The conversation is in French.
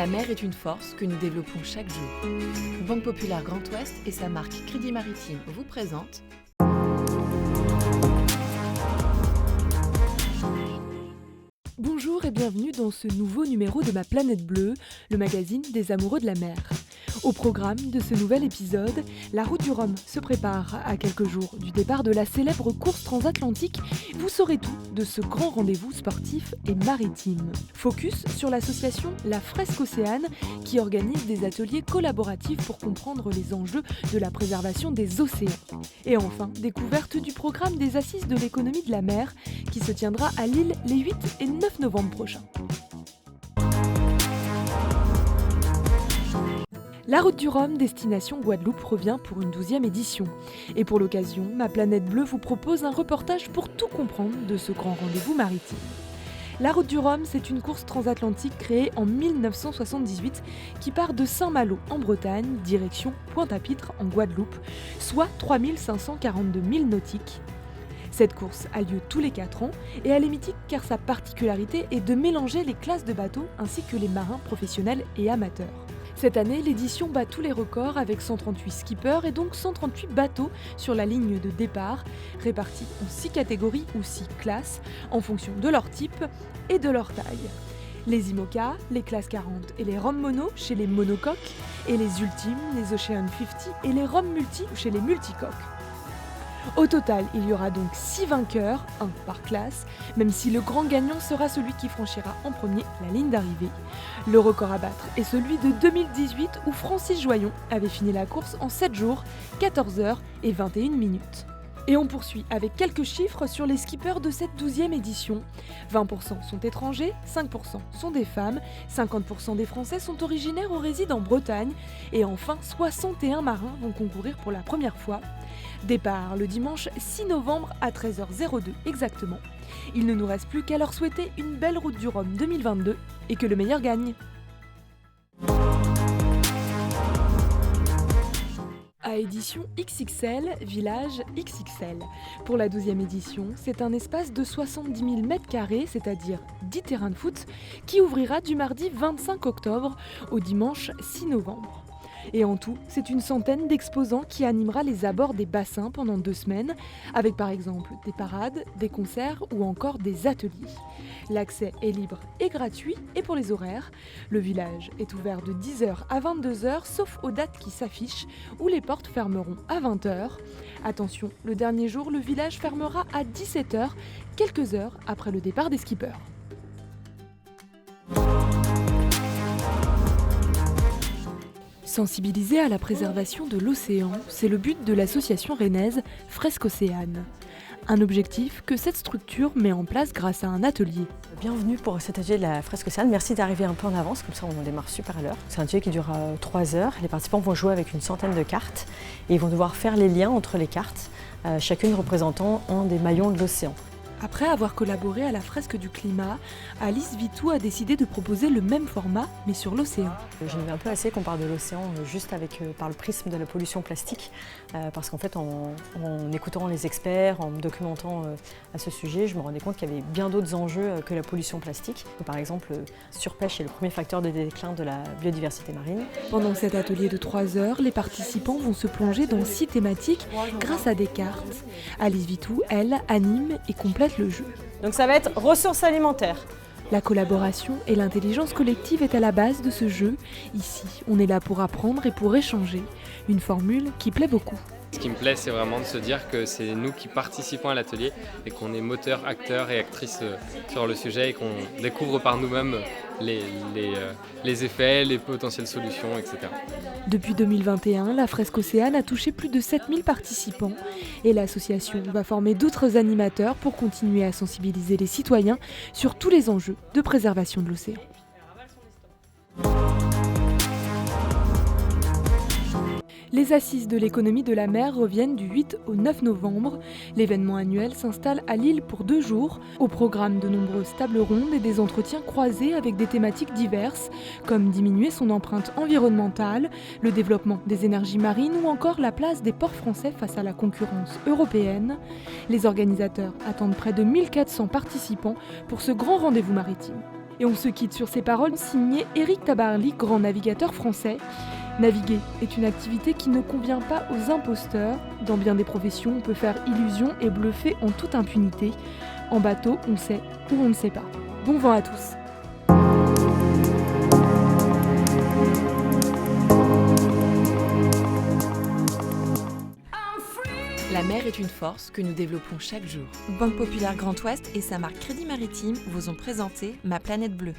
La mer est une force que nous développons chaque jour. Banque Populaire Grand Ouest et sa marque Crédit Maritime vous présentent Bonjour et bienvenue dans ce nouveau numéro de Ma Planète Bleue, le magazine des amoureux de la mer. Au programme de ce nouvel épisode, la route du Rhum se prépare à quelques jours du départ de la célèbre course transatlantique. Vous saurez tout de ce grand rendez-vous sportif et maritime. Focus sur l'association La Fresque Océane qui organise des ateliers collaboratifs pour comprendre les enjeux de la préservation des océans. Et enfin, découverte du programme des Assises de l'économie de la mer qui se tiendra à Lille les 8 et 9 novembre prochains. La route du Rhum, destination Guadeloupe, revient pour une 12e édition. Et pour l'occasion, Ma Planète Bleue vous propose un reportage pour tout comprendre de ce grand rendez-vous maritime. La route du Rhum, c'est une course transatlantique créée en 1978 qui part de Saint-Malo en Bretagne, direction Pointe-à-Pitre en Guadeloupe, soit 3542 milles nautiques. Cette course a lieu tous les 4 ans et elle est mythique car sa particularité est de mélanger les classes de bateaux ainsi que les marins professionnels et amateurs. Cette année, l'édition bat tous les records avec 138 skippers et donc 138 bateaux sur la ligne de départ, répartis en 6 catégories ou 6 classes en fonction de leur type et de leur taille. Les IMOCA, les classes 40 et les Rhum Mono chez les monocoques et les Ultimes, les Ocean 50 et les Rhum Multi chez les multicoques. Au total, il y aura donc 6 vainqueurs, 1 par classe, même si le grand gagnant sera celui qui franchira en premier la ligne d'arrivée. Le record à battre est celui de 2018 où Francis Joyon avait fini la course en 7 jours, 14 heures et 21 minutes. Et on poursuit avec quelques chiffres sur les skippers de cette 12e édition. 20% sont étrangers, 5% sont des femmes, 50% des Français sont originaires ou résident en Bretagne, et enfin 61 marins vont concourir pour la première fois. Départ le dimanche 6 novembre à 13h02 exactement. Il ne nous reste plus qu'à leur souhaiter une belle route du Rhum 2022 et que le meilleur gagne. À édition XXL, village XXL. Pour la 12e édition, c'est un espace de 70 000 m², c'est-à-dire 10 terrains de foot, qui ouvrira du mardi 25 octobre au dimanche 6 novembre. Et en tout, c'est une centaine d'exposants qui animera les abords des bassins pendant 2 semaines, avec par exemple des parades, des concerts ou encore des ateliers. L'accès est libre et gratuit, et pour les horaires, le village est ouvert de 10h à 22h, sauf aux dates qui s'affichent, où les portes fermeront à 20h. Attention, le dernier jour, le village fermera à 17h, quelques heures après le départ des skippers. Sensibiliser à la préservation de l'océan, c'est le but de l'association rennaise Fresque Océane. Un objectif que cette structure met en place grâce à un atelier. Bienvenue pour cet atelier de la Fresque Océane. Merci d'arriver un peu en avance, comme ça on démarre super à l'heure. C'est un atelier qui dure 3 heures. Les participants vont jouer avec une centaine de cartes et ils vont devoir faire les liens entre les cartes, chacune représentant un des maillons de l'océan. Après avoir collaboré à la fresque du climat, Alice Vitou a décidé de proposer le même format, mais sur l'océan. J'en avais un peu assez qu'on parle de l'océan juste par le prisme de la pollution plastique, parce qu'en fait, en écoutant les experts, en me documentant à ce sujet, je me rendais compte qu'il y avait bien d'autres enjeux que la pollution plastique. Par exemple, surpêche est le premier facteur de déclin de la biodiversité marine. Pendant cet atelier de 3 heures, les participants vont se plonger dans 6 thématiques grâce à des cartes. Alice Vitou, elle, anime et complète le jeu. Donc ça va être ressources alimentaires. La collaboration et l'intelligence collective est à la base de ce jeu. Ici, on est là pour apprendre et pour échanger. Une formule qui plaît beaucoup. Ce qui me plaît, c'est vraiment de se dire que c'est nous qui participons à l'atelier et qu'on est moteurs, acteurs et actrices sur le sujet et qu'on découvre par nous-mêmes les effets, les potentielles solutions, etc. Depuis 2021, la Fresque Océane a touché plus de 7000 participants et l'association va former d'autres animateurs pour continuer à sensibiliser les citoyens sur tous les enjeux de préservation de l'océan. Les Assises de l'économie de la mer reviennent du 8 au 9 novembre. L'événement annuel s'installe à Lille pour 2 jours. Au programme, de nombreuses tables rondes et des entretiens croisés avec des thématiques diverses, comme diminuer son empreinte environnementale, le développement des énergies marines ou encore la place des ports français face à la concurrence européenne. Les organisateurs attendent près de 1400 participants pour ce grand rendez-vous maritime. Et on se quitte sur ces paroles signées Éric Tabarly, grand navigateur français. Naviguer est une activité qui ne convient pas aux imposteurs. Dans bien des professions, on peut faire illusion et bluffer en toute impunité. En bateau, on sait ou on ne sait pas. Bon vent à tous. La mer est une force que nous développons chaque jour. Banque Populaire Grand Ouest et sa marque Crédit Maritime vous ont présenté Ma Planète Bleue.